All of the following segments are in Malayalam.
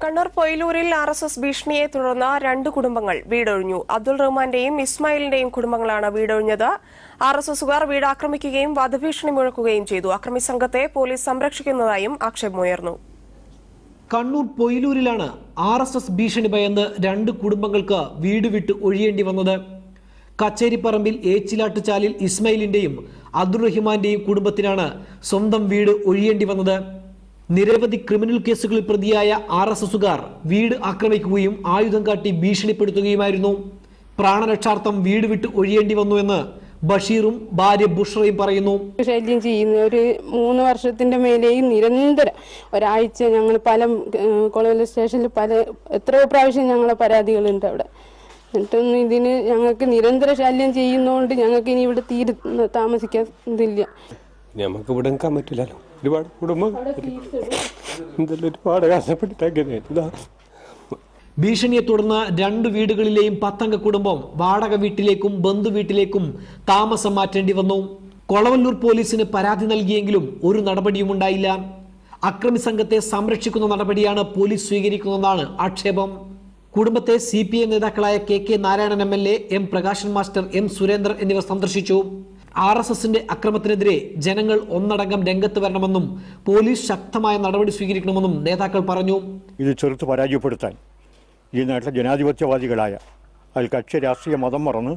കണ്ണൂർ പൊയിലൂരിൽ RSS ഭീഷണിയെ തുടർന്ന് രണ്ട് കുടുംബങ്ങൾ വീടൊഴിഞ്ഞു. അബ്ദുൾ റഹ്മാന്റെയും ഇസ്മായിലിന്റെയും കുടുംബങ്ങളാണ് വീടൊഴിഞ്ഞത്. RSSുകാർ വീട് ആക്രമിക്കുകയും വധഭീഷണി മുഴക്കുകയും ചെയ്തു. അക്രമി സംഘത്തെ പോലീസ് സംരക്ഷിക്കുന്നതായും ആക്ഷേപമുയർന്നു. കണ്ണൂർ പൊയിലൂരിലാണ് RSS ഭീഷണി ഭയന്ന് രണ്ട് കുടുംബങ്ങൾക്ക് വീട് വിട്ട് ഒഴിയേണ്ടി വന്നത്. കച്ചേരിപ്പറമ്പിൽ ഏച്ചിലാട്ടുചാലിൽ ഇസ്മായിലിന്റെയും അബ്ദുൾ റഹ്മാന്റെയും കുടുംബത്തിനാണ് സ്വന്തം വീട് ഒഴിയേണ്ടി വന്നത്. നിരവധി ക്രിമിനൽ കേസുകളിൽ പ്രതിയായ RSSുകാർ വീട് ആക്രമിക്കുകയും ആയുധം കാട്ടി ഭീഷണിപ്പെടുത്തുകയുമായിരുന്നു. പ്രാണരക്ഷാർത്ഥം വീട് വിട്ട് ഒഴിയേണ്ടി വന്നുവെന്ന് ബഷീറും ഭാര്യ ബുഷ്റയും പറയുന്നു. ശല്യം ചെയ്യുന്ന ഒരു 3 വർഷത്തിന്റെ മേലെയും നിരന്തരം ഒരാഴ്ച ഞങ്ങൾ പല കൊളവല സ്റ്റേഷനിൽ എത്രയോ പ്രാവശ്യം ഞങ്ങളെ പരാതികളുണ്ട് അവിടെ. എന്നിട്ടൊന്നും ഇതിന് ഞങ്ങൾക്ക് നിരന്തര ശല്യം ചെയ്യുന്നതുകൊണ്ട് ഞങ്ങൾക്ക് ഇനി ഇവിടെ തീരെ താമസിക്കാൻ ഇതില്ല. നമുക്ക് ഇവിടെ നിൽക്കാൻ പറ്റില്ലല്ലോ. ഒരുപാട് കുടുംബം ഒരുപാട് കഷ്ടപ്പെട്ടിട്ട് ഭീഷണിയെ തുടർന്ന് രണ്ട് വീടുകളിലെയും 10 അംഗ കുടുംബം വാടക വീട്ടിലേക്കും ബന്ധു വീട്ടിലേക്കും താമസം മാറ്റേണ്ടി വന്നു. കൊളവല്ലൂർ പോലീസിന് പരാതി നൽകിയെങ്കിലും ഒരു നടപടിയും ഉണ്ടായില്ല. അക്രമി സംഘത്തെ സംരക്ഷിക്കുന്ന നടപടിയാണ് പോലീസ് സ്വീകരിക്കുന്നതെന്നാണ് ആക്ഷേപം. കുടുംബത്തെ CPM നേതാക്കളായ KK Narayanan MLA, M Prakashan master, M Surendran എന്നിവർ സന്ദർശിച്ചു. RSSന്റെ അക്രമത്തിനെതിരെ ജനങ്ങൾ ഒന്നടങ്കം രംഗത്ത് വരണമെന്നും പോലീസ് ശക്തമായ നടപടി സ്വീകരിക്കണമെന്നും നേതാക്കൾ പറഞ്ഞു. ഇത് ചെറുത്ത് പരാജയപ്പെടുത്താൻ ഈ നാട്ടിലെ ജനാധിപത്യവാദികളായ അതിൽ കക്ഷി രാഷ്ട്രീയ മതം മറന്ന്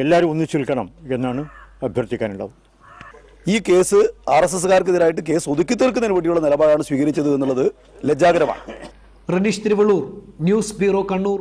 എല്ലാവരും ഒന്നിച്ചു നിൽക്കണം എന്നാണ് അഭ്യർത്ഥിക്കാനുള്ളത്. ഈ കേസ് RSSകാർക്കെതിരായിട്ട് കേസ് ഒതുക്കി തീർക്കുന്നതിന് വേണ്ടിയുള്ള നിലപാടാണ് സ്വീകരിച്ചത് എന്നുള്ളത് ലജ്ജാകരമാണ്. Ranish Thiruvallur, news bureau, Kannur.